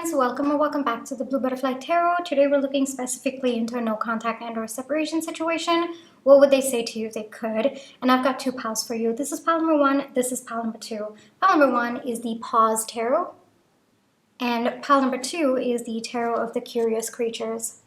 friends, welcome or welcome back to the Blue Butterfly Tarot. Today we're looking specifically into a no contact and or separation situation. What would they say to you if they could? And I've got two piles for you. This is pile number one, this is pile number two. Pile number one is the Pause Tarot, and pile number two is the Tarot of the Curious Creatures.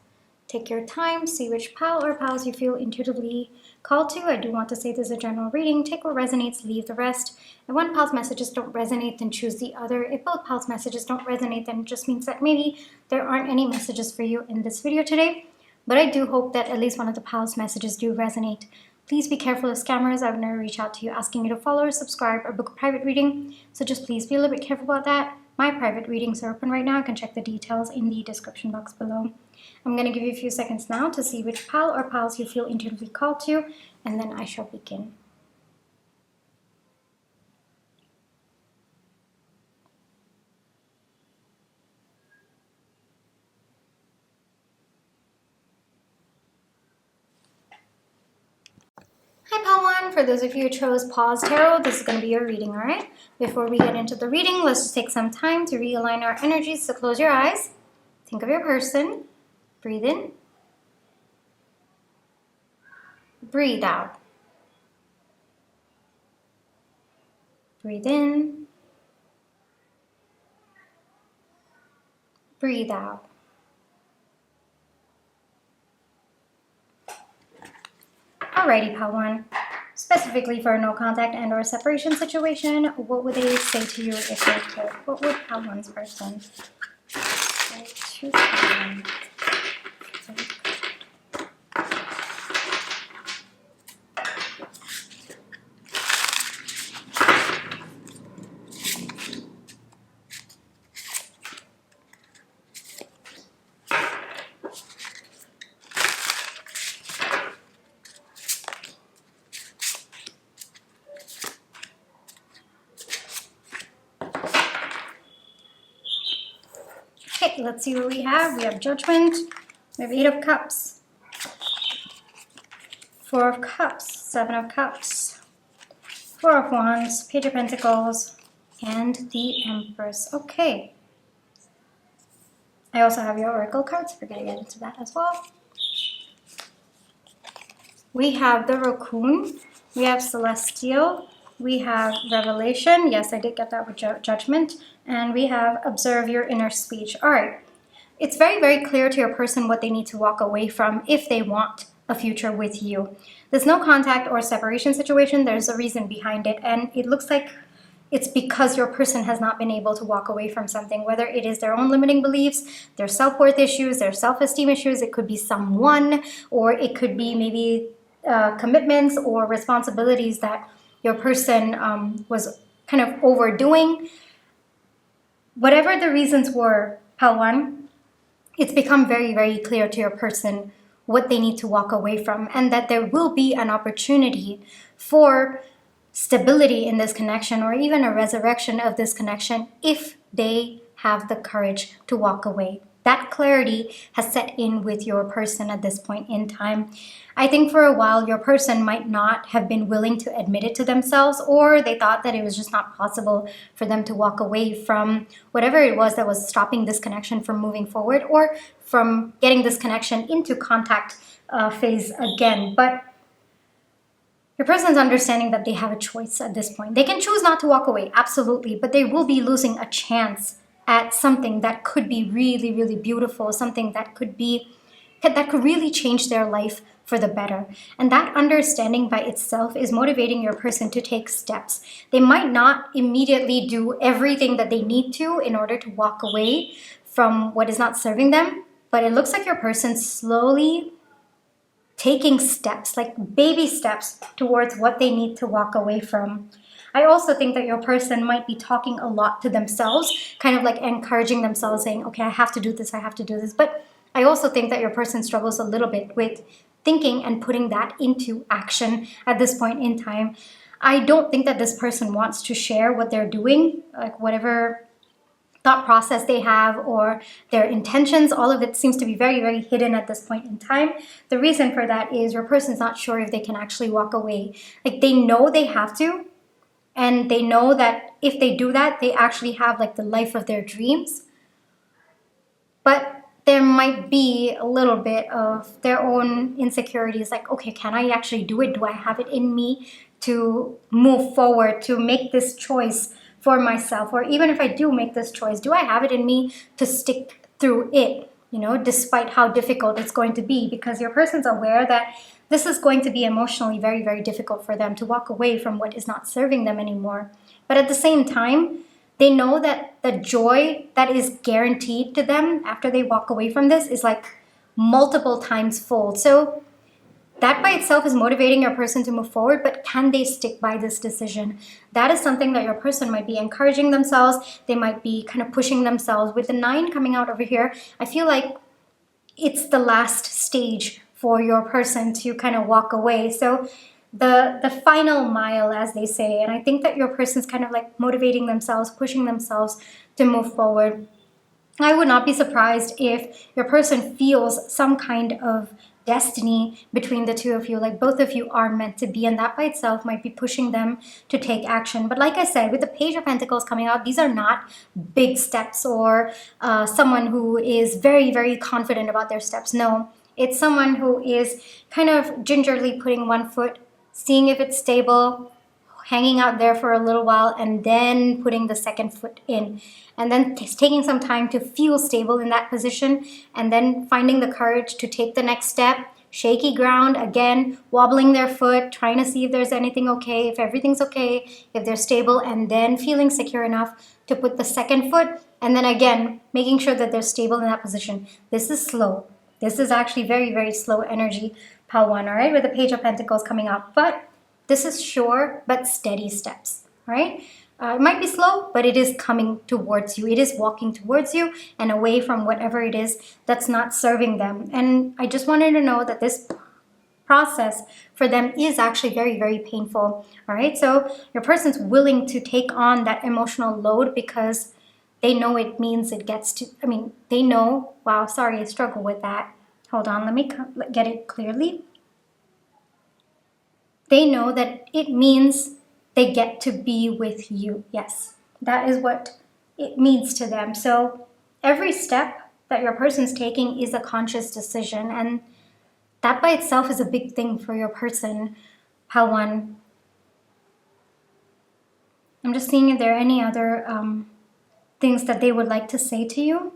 Take your time, see which pile or piles you feel intuitively called to. I do want to say this is a general reading. Take what resonates, leave the rest. And when pile's messages don't resonate, then choose the other. If both pile's messages don't resonate, then it just means that maybe there aren't any messages for you in this video today. But I do hope that at least one of the pile's messages do resonate. Please be careful of scammers. I would never reach out to you asking you to follow or subscribe or book a private reading. So just please be a little bit careful about that. My private readings are open right now. You can check the details in the description box below. I'm going to give you a few seconds now to see which pile or piles you feel intuitively called to, and then I shall begin. Hi pile one, for those of you who chose Pause Tarot, this is going to be your reading, alright? Before we get into the reading, let's just take some time to realign our energies. So close your eyes, think of your person, breathe in, breathe out. Breathe in, breathe out. Alrighty, pile one. Specifically for a no contact and or separation situation, what would they say to you if they could? What would pile one's person say to them? Okay, let's see what we have. We have Judgment, we have 8 of Cups, 4 of Cups, 7 of Cups, 4 of Wands, Page of Pentacles, and the Empress. Okay. I also have your Oracle cards. We're going to get into that as well. We have the Raccoon, we have Celestial, we have Revelation. Yes, I did get that with Judgment. And we have Observe Your Inner Speech. All right. It's very, very clear to your person what they need to walk away from if they want a future with you. There's no contact or separation situation. There's a reason behind it. And it looks like it's because your person has not been able to walk away from something, whether it is their own limiting beliefs, their self-worth issues, their self-esteem issues. It could be someone, or it could be maybe commitments or responsibilities that your person was kind of overdoing. Whatever the reasons were, pile one, it's become very, very clear to your person what they need to walk away from, and that there will be an opportunity for stability in this connection, or even a resurrection of this connection, if they have the courage to walk away. That clarity has set in with your person at this point in time. I think for a while your person might not have been willing to admit it to themselves, or they thought that it was just not possible for them to walk away from whatever it was that was stopping this connection from moving forward, or from getting this connection into contact phase again. But your person's understanding that they have a choice at this point. They can choose not to walk away, absolutely, but they will be losing a chance at something that could be really, really beautiful, something that could really change their life for the better. And that understanding by itself is motivating your person to take steps. They might not immediately do everything that they need to in order to walk away from what is not serving them, but it looks like your person's slowly taking steps, like baby steps, towards what they need to walk away from. I also think that your person might be talking a lot to themselves, kind of like encouraging themselves, saying, okay, I have to do this, I have to do this. But I also think that your person struggles a little bit with thinking and putting that into action at this point in time. I don't think that this person wants to share what they're doing, like whatever thought process they have or their intentions. All of it seems to be very, very hidden at this point in time. The reason for that is your person's not sure if they can actually walk away. Like, they know they have to, and they know that if they do that, they actually have like the life of their dreams. but there might be a little bit of their own insecurities, like, okay, can I actually do it? Do I have it in me to move forward, to make this choice for myself? Or even if I do make this choice, do I have it in me to stick through it, despite how difficult it's going to be? Because your person's aware that this is going to be emotionally very, very difficult for them to walk away from what is not serving them anymore. But at the same time, they know that the joy that is guaranteed to them after they walk away from this is like multiple times fold. So that by itself is motivating your person to move forward, but can they stick by this decision? That is something that your person might be encouraging themselves. They might be kind of pushing themselves. With the 9 coming out over here, I feel like it's the last stage for your person to kind of walk away. So the final mile, as they say. And I think that your person's kind of like motivating themselves, pushing themselves to move forward. I would not be surprised if your person feels some kind of destiny between the two of you, like both of you are meant to be, and that by itself might be pushing them to take action. But like I said, with the Page of Pentacles coming out, these are not big steps or someone who is very, very confident about their steps. No, it's someone who is kind of gingerly putting one foot, seeing if it's stable, hanging out there for a little while, and then putting the second foot in, and then taking some time to feel stable in that position, and then finding the courage to take the next step. Shaky ground, again, wobbling their foot, trying to see if there's anything okay, if everything's okay, if they're stable, and then feeling secure enough to put the second foot, and then again, making sure that they're stable in that position. This is slow. This is actually very, very slow energy, Pile 1, all right, with the Page of Pentacles coming up. But this is sure but steady steps, all right? It might be slow, but it is coming towards you. It is walking towards you and away from whatever it is that's not serving them. And I just wanted to know that this process for them is actually very, very painful, all right? So your person's willing to take on that emotional load because they know it means it gets to, they know, wow, sorry, I struggle with that. Hold on, let me get it clearly. They know that it means they get to be with you. Yes, that is what it means to them. So every step that your person's taking is a conscious decision, and that by itself is a big thing for your person, Pile 1. I'm just seeing if there are any other things that they would like to say to you.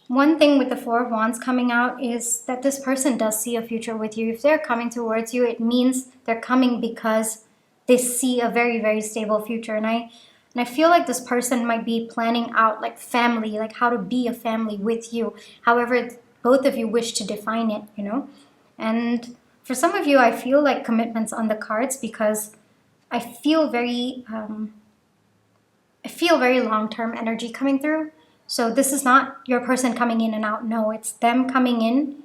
One thing with the Four of Wands coming out is that this person does see a future with you. If they're coming towards you, it means they're coming because they see a very, very stable future. And I feel like this person might be planning out like family, like how to be a family with you. However, both of you wish to define it, And for some of you, I feel like commitments on the cards because I feel very long-term energy coming through. So this is not your person coming in and out. No, it's them coming in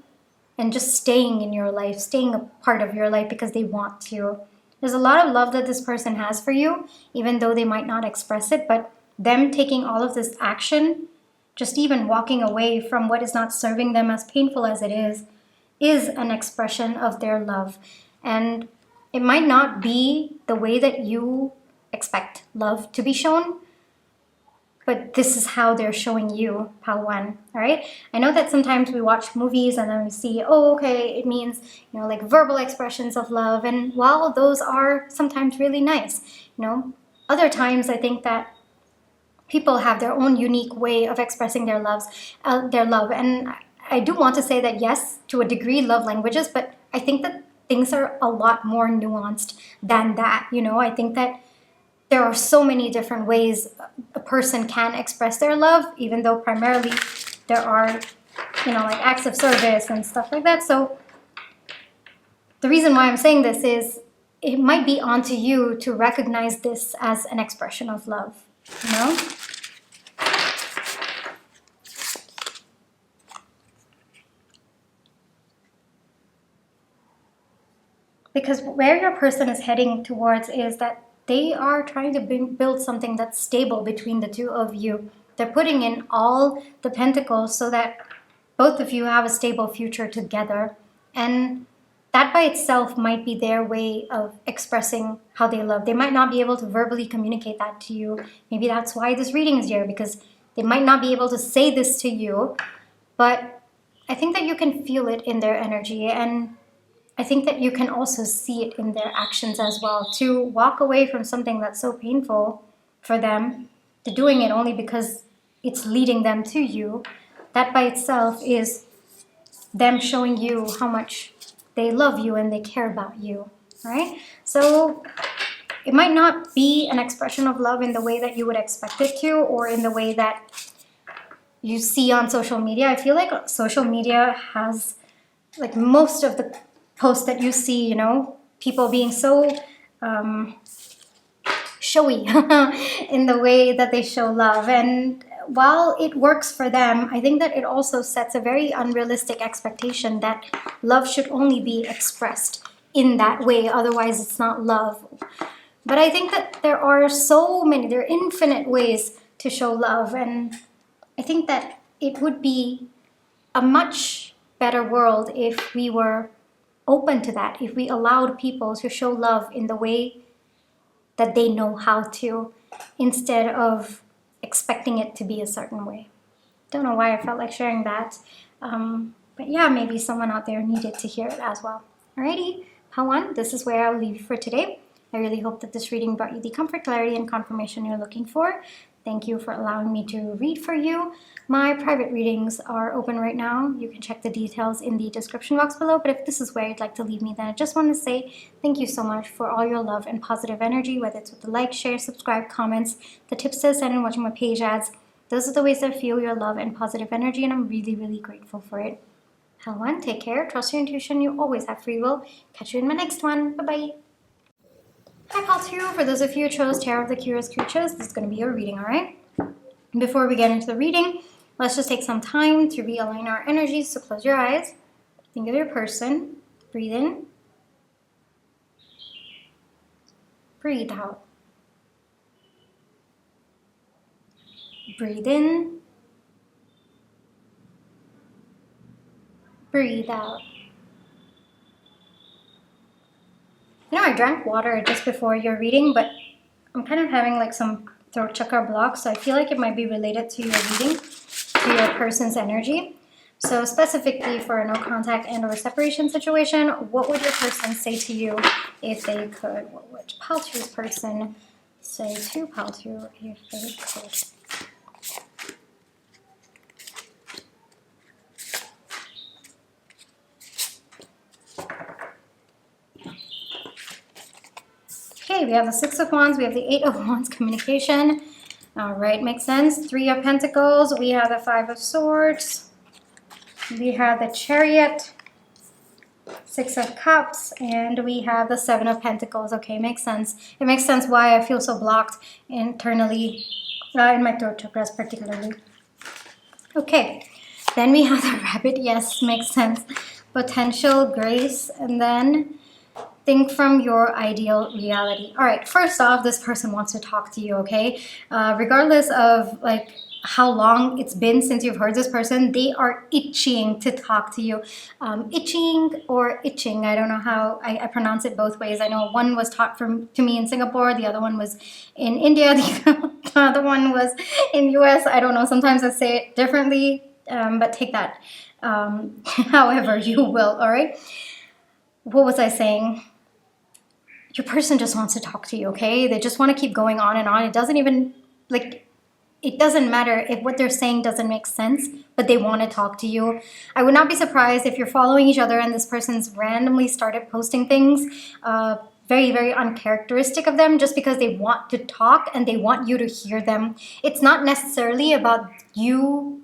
and just staying in your life, staying a part of your life because they want to. There's a lot of love that this person has for you, even though they might not express it, but them taking all of this action, just even walking away from what is not serving them, as painful as it is an expression of their love. And it might not be the way that you expect love to be shown, but this is how they're showing you, Pile 1, all right? I know that sometimes we watch movies and then we see, oh, okay, it means, like verbal expressions of love. And while those are sometimes really nice, other times I think that people have their own unique way of expressing their love. And I do want to say that, yes, to a degree, love languages, but I think that things are a lot more nuanced than that, I think that there are so many different ways a person can express their love, even though primarily there are, like acts of service and stuff like that. So the reason why I'm saying this is it might be onto you to recognize this as an expression of love, Because where your person is heading towards is that they are trying to build something that's stable between the two of you. They're putting in all the pentacles so that both of you have a stable future together. And that by itself might be their way of expressing how they love. They might not be able to verbally communicate that to you. Maybe that's why this reading is here, because They might not be able to say this to you, but I think that you can feel it in their energy, and I think that you can also see it in their actions as well. To walk away from something that's so painful for them, to doing it only because it's leading them to you, that by itself is them showing you how much they love you and they care about you, right? So it might not be an expression of love in the way that you would expect it to, or in the way that you see on social media. I feel like social media has, like, most of the posts that you see, you know, people being so showy in the way that they show love. And while it works for them, I think that it also sets a very unrealistic expectation that love should only be expressed in that way, otherwise it's not love. But I think that there are infinite ways to show love, and I think that it would be a much better world if we were open to that, if we allowed people to show love in the way that they know how to, instead of expecting it to be a certain way. Don't know why I felt like sharing that. But yeah, maybe someone out there needed to hear it as well. Alrighty, Pawan, this is where I'll leave you for today. I really hope that this reading brought you the comfort, clarity, and confirmation you're looking for. Thank you for allowing me to read for you. My private readings are open right now. You can check the details in the description box below, but if this is where you'd like to leave me, then I just want to say thank you so much for all your love and positive energy, whether it's with the like, share, subscribe, comments, the tips to send, and watching my page ads. Those are the ways that I feel your love and positive energy, and I'm really, really grateful for it. Hello, take care, trust your intuition, you always have free will. Catch you in my next one. Bye-bye. Hi, Paltru. For those of you who chose Tarot of the Curious Creatures, this is going to be your reading, alright? Before we get into the reading, let's just take some time to realign our energies. So close your eyes, think of your person, breathe in, breathe out. Breathe in, breathe out. You know, I drank water just before your reading, but I'm kind of having like some throat chakra blocks, so I feel like it might be related to your reading, to your person's energy. So specifically for a no contact and or separation situation, what would your person say to you if they could? What would Paltru's person say to Paltru if they could? Okay, we have the Six of Wands, we have the Eight of Wands, communication. All right, makes sense. Three of Pentacles, we have the Five of Swords, we have the Chariot, Six of Cups, and we have the Seven of Pentacles. Okay, makes sense. It makes sense why I feel so blocked internally, in my throat chakras particularly. Okay, then we have the Rabbit. Yes, makes sense. Potential, grace, and then think from your ideal reality. All right, first off, this person wants to talk to you, okay? Regardless of like how long it's been since you've heard this person, they are itching to talk to you. Itching or itching, I don't know how I pronounce it both ways. I know one was taught to me in Singapore, the other one was in India, the other one was in US. I don't know, sometimes I say it differently, but take that however you will, all right? What was I saying? Your person just wants to talk to you, okay? They just want to keep going on and on. It doesn't even, like, it doesn't matter if what they're saying doesn't make sense, but they want to talk to you. I would not be surprised if you're following each other and this person's randomly started posting things very, very uncharacteristic of them just because they want to talk and they want you to hear them. It's not necessarily about you.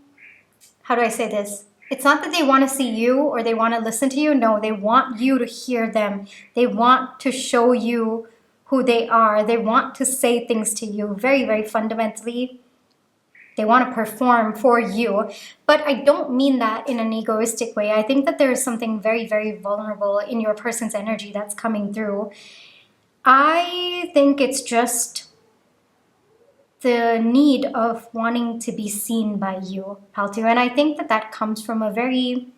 How do I say this? It's not that they want to see you or they want to listen to you. No, they want you to hear them. They want to show you who they are. They want to say things to you very, very fundamentally. They want to perform for you. But I don't mean that in an egoistic way. I think that there is something very, very vulnerable in your person's energy that's coming through. I think it's just the need of wanting to be seen by you, Paltu. And I think that that comes from a very,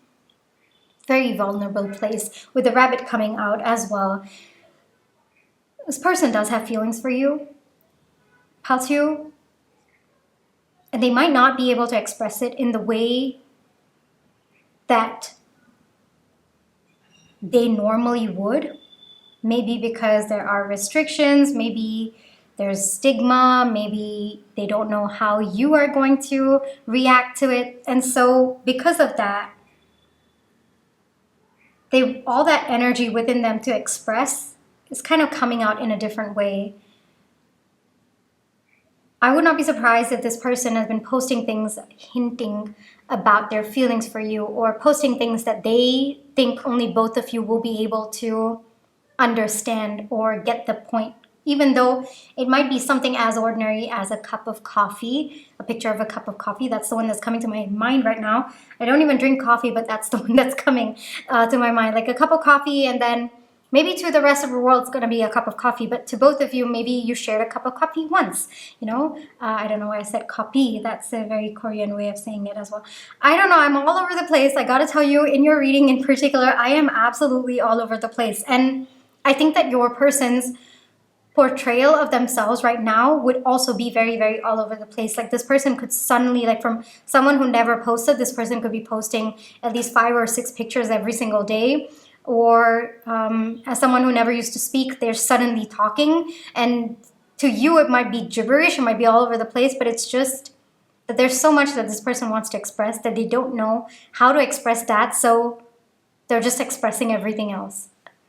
very vulnerable place, with the Rabbit coming out as well. This person does have feelings for you, Paltu. and they might not be able to express it in the way that they normally would. Maybe because there are restrictions, maybe there's stigma, maybe they don't know how you are going to react to it. And so because of that, all that energy within them to express is kind of coming out in a different way. I would not be surprised if this person has been posting things hinting about their feelings for you, or posting things that they think only both of you will be able to understand or get the point, even though it might be something as ordinary as a cup of coffee, a picture of a cup of coffee. That's the one that's coming to my mind right now. I don't even drink coffee, but that's the one that's coming to my mind. Like a cup of coffee, and then maybe to the rest of the world it's going to be a cup of coffee, but to both of you, maybe you shared a cup of coffee once, I don't know why I said coffee. That's a very Korean way of saying it as well. I don't know, I'm all over the place. I gotta tell you, in your reading in particular, I am absolutely all over the place. And I think that your person's portrayal of themselves right now would also be very, very all over the place. Like this person could suddenly, like from someone who never posted, this person could be posting at least 5 or 6 pictures every single day. Or as someone who never used to speak, they're suddenly talking. And to you, it might be gibberish, it might be all over the place, but it's just that there's so much that this person wants to express that they don't know how to express that. So they're just expressing everything else.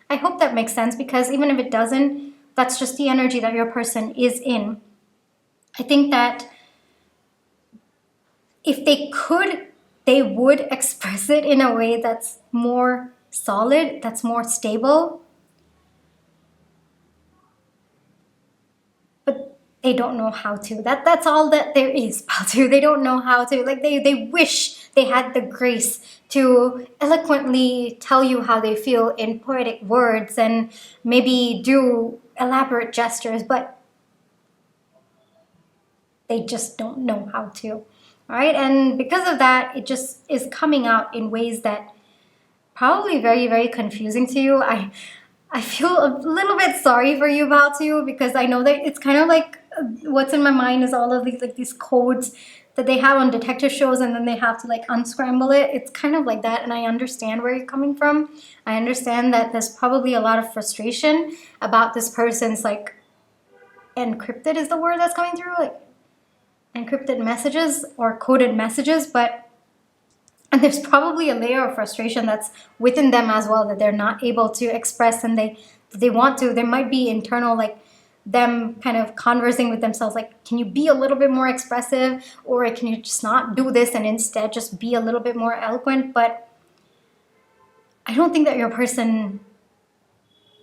I hope that makes sense, because even if it doesn't, that's just the energy that your person is in. I think that if they could, they would express it in a way that's more solid, that's more stable. But they don't know how to. That's all that there is, Patu. They don't know how to. Like they wish they had the grace to eloquently tell you how they feel in poetic words and maybe do elaborate gestures, but they just don't know how to. All right, and because of that, it just is coming out in ways that probably very, very confusing to you. I feel a little bit sorry for you, Baltu, because I know that it's kind of like what's in my mind is all of these like these codes that they have on detective shows, and then they have to like unscramble it. It's kind of like that, and I understand where you're coming from. I understand that there's probably a lot of frustration about this person's like encrypted is the word that's coming through, like encrypted messages or coded messages, and there's probably a layer of frustration that's within them as well that they're not able to express, and they want to. There might be internal like them kind of conversing with themselves like, can you be a little bit more expressive, or can you just not do this and instead just be a little bit more eloquent? But I don't think that your person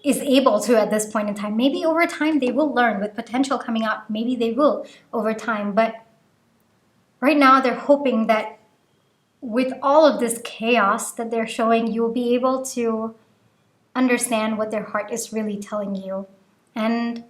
is able to at this point in time. Maybe over time they will learn with potential coming out. Maybe they will over time, but right now they're hoping that with all of this chaos that they're showing, you'll be able to understand what their heart is really telling you. And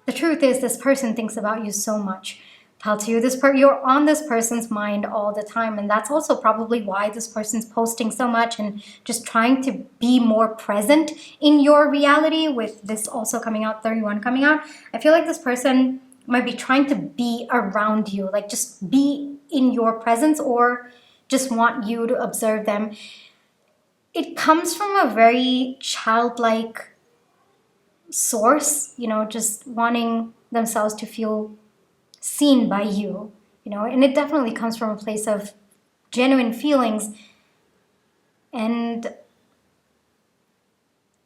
the truth is, this person thinks about you so much. You're on this person's mind all the time, and that's also probably why this person's posting so much and just trying to be more present in your reality. With this also coming out, 31 coming out, I feel like this person might be trying to be around you, like just be in your presence, or just want you to observe them. It comes from a very childlike source, just wanting themselves to feel seen by you, and it definitely comes from a place of genuine feelings. And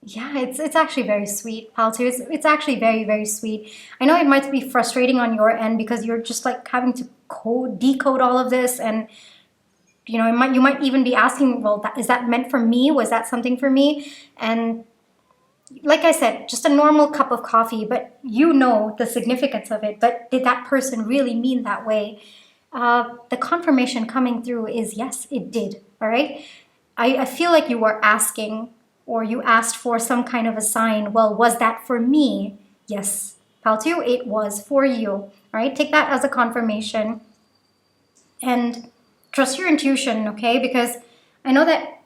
yeah, it's actually very sweet, Paltu. It's actually very, very sweet. I know it might be frustrating on your end because you're just like having to decode all of this, and you might even be asking, well, is that meant for me? Was that something for me? And like I said, just a normal cup of coffee, but you know the significance of it. But did that person really mean that way? The confirmation coming through is yes, it did. All right. I feel like you were asking, or you asked for some kind of a sign. Well, was that for me? Yes, Paltu, it was for you. All right. Take that as a confirmation and trust your intuition. Okay. Because I know that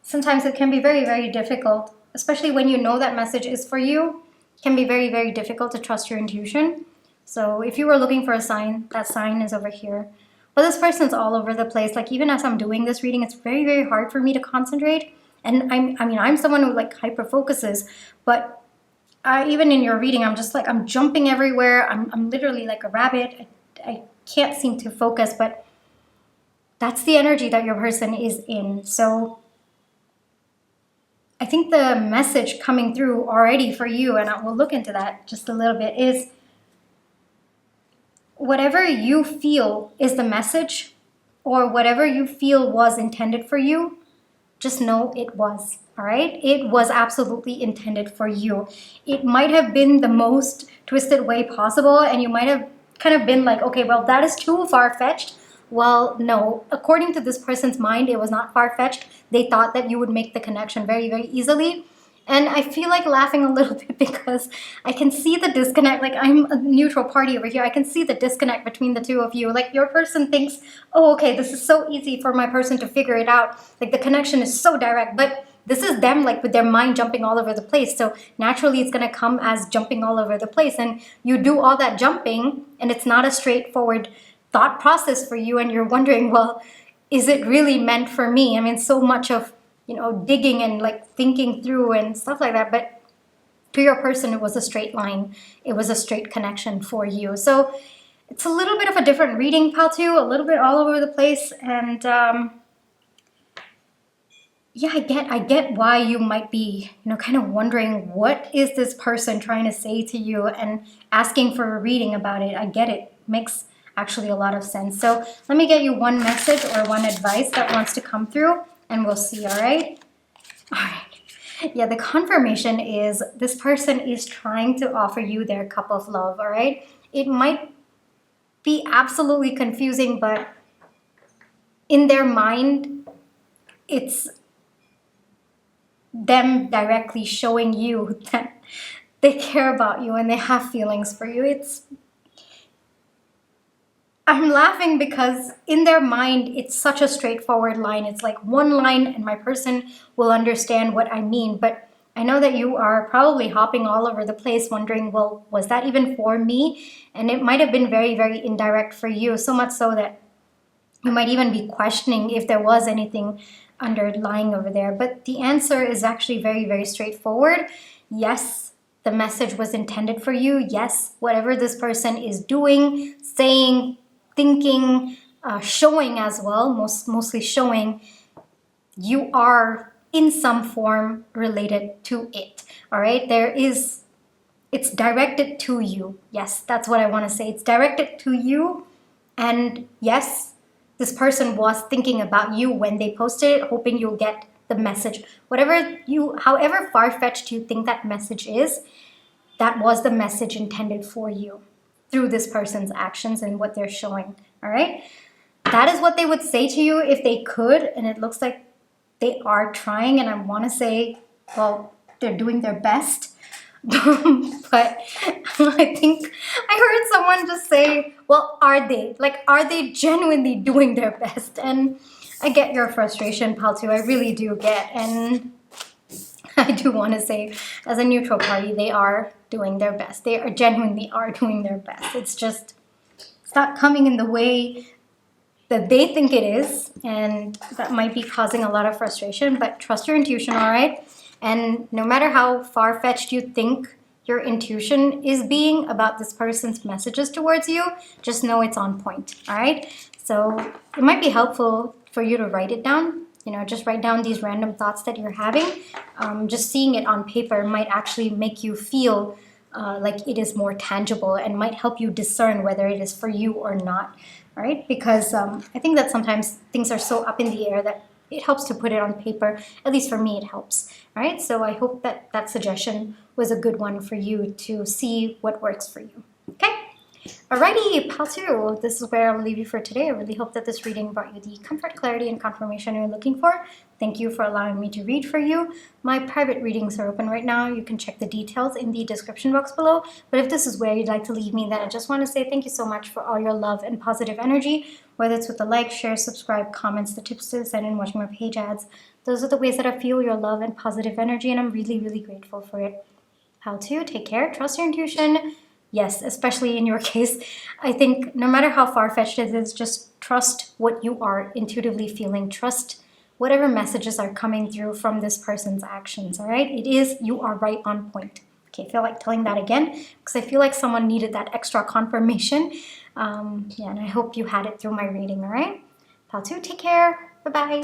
sometimes it can be very, very difficult, especially when you know that message is for you. It can be very, very difficult to trust your intuition. So if you were looking for a sign, that sign is over here. But this person's all over the place. Like even as I'm doing this reading, it's very, very hard for me to concentrate. And I'm someone who like hyper focuses, but even in your reading, I'm just like, I'm jumping everywhere. I'm literally like a rabbit. I can't seem to focus, but that's the energy that your person is in. So I think the message coming through already for you, and we'll look into that just a little bit, is whatever you feel is the message, or whatever you feel was intended for you, just know it was, all right? It was absolutely intended for you. It might have been the most twisted way possible, and you might have kind of been like, okay, well, that is too far-fetched. Well, no, according to this person's mind, it was not far-fetched. They thought that you would make the connection very, very easily. And I feel like laughing a little bit because I can see the disconnect. Like I'm a neutral party over here. I can see the disconnect between the two of you. Like your person thinks, oh, okay, this is so easy for my person to figure it out. Like the connection is so direct, but this is them like with their mind jumping all over the place. So naturally it's going to come as jumping all over the place. And you do all that jumping and it's not a straightforward thought process for you. And you're wondering, well, is it really meant for me? I mean, so much of digging and like thinking through and stuff like that. But to your person, it was a straight line. It was a straight connection for you. So it's a little bit of a different reading, Pal2, a little bit all over the place. And yeah, I get why you might be, kind of wondering, what is this person trying to say to you and asking for a reading about it. I get it. Makes actually a lot of sense. So let me get you one message or one advice that wants to come through. And we'll see, all right? All right. Yeah, the confirmation is this person is trying to offer you their cup of love, all right? It might be absolutely confusing, but in their mind, it's them directly showing you that they care about you and they have feelings for you. I'm laughing because in their mind, it's such a straightforward line. It's like one line and my person will understand what I mean. But I know that you are probably hopping all over the place wondering, well, was that even for me? And it might have been very, very indirect for you, so much so that you might even be questioning if there was anything underlying over there. But the answer is actually very, very straightforward. Yes, the message was intended for you. Yes, whatever this person is doing, saying, thinking, showing as well, mostly showing, you are in some form related to it. All right, it's directed to you. Yes, that's what I want to say. It's directed to you. And yes, this person was thinking about you when they posted it, hoping you'll get the message. However far-fetched you think that message is, that was the message intended for you through this person's actions and what they're showing, all right? That is what they would say to you if they could, and it looks like they are trying, and I want to say, well, they're doing their best. But I think I heard someone just say, well, are they? Like, are they genuinely doing their best? And I get your frustration, Pal2, I really do get, and I do want to say, as a neutral party, they are doing their best. They are genuinely doing their best. It's not coming in the way that they think it is, and that might be causing a lot of frustration, but trust your intuition, all right? And no matter how far-fetched you think your intuition is being about this person's messages towards you, just know it's on point, all right? So it might be helpful for you to write it down. Just write down these random thoughts that you're having. Just seeing it on paper might actually make you feel like it is more tangible and might help you discern whether it is for you or not, right? Because I think that sometimes things are so up in the air that it helps to put it on paper. At least for me, it helps, right? So I hope that that suggestion was a good one for you to see what works for you, okay? Alrighty, Pal2, this is where I'll leave you for today. I really hope that this reading brought you the comfort, clarity, and confirmation you're looking for. Thank you for allowing me to read for you. My private readings are open right now. You can check the details in the description box below. But if this is where you'd like to leave me, then I just want to say thank you so much for all your love and positive energy, whether it's with the like, share, subscribe, comments, the tips to send in, watching my page ads. Those are the ways that I feel your love and positive energy, and I'm really, really grateful for it. Pal2, take care, trust your intuition. yes, especially in your case, I think no matter how far-fetched it is, just trust what you are intuitively feeling. Trust whatever messages are coming through from this person's actions, all right? It is, you are right on point. Okay, I feel like telling that again because I feel like someone needed that extra confirmation. Yeah, and I hope you had it through my reading, all right? Pal 2, take care. Bye-bye.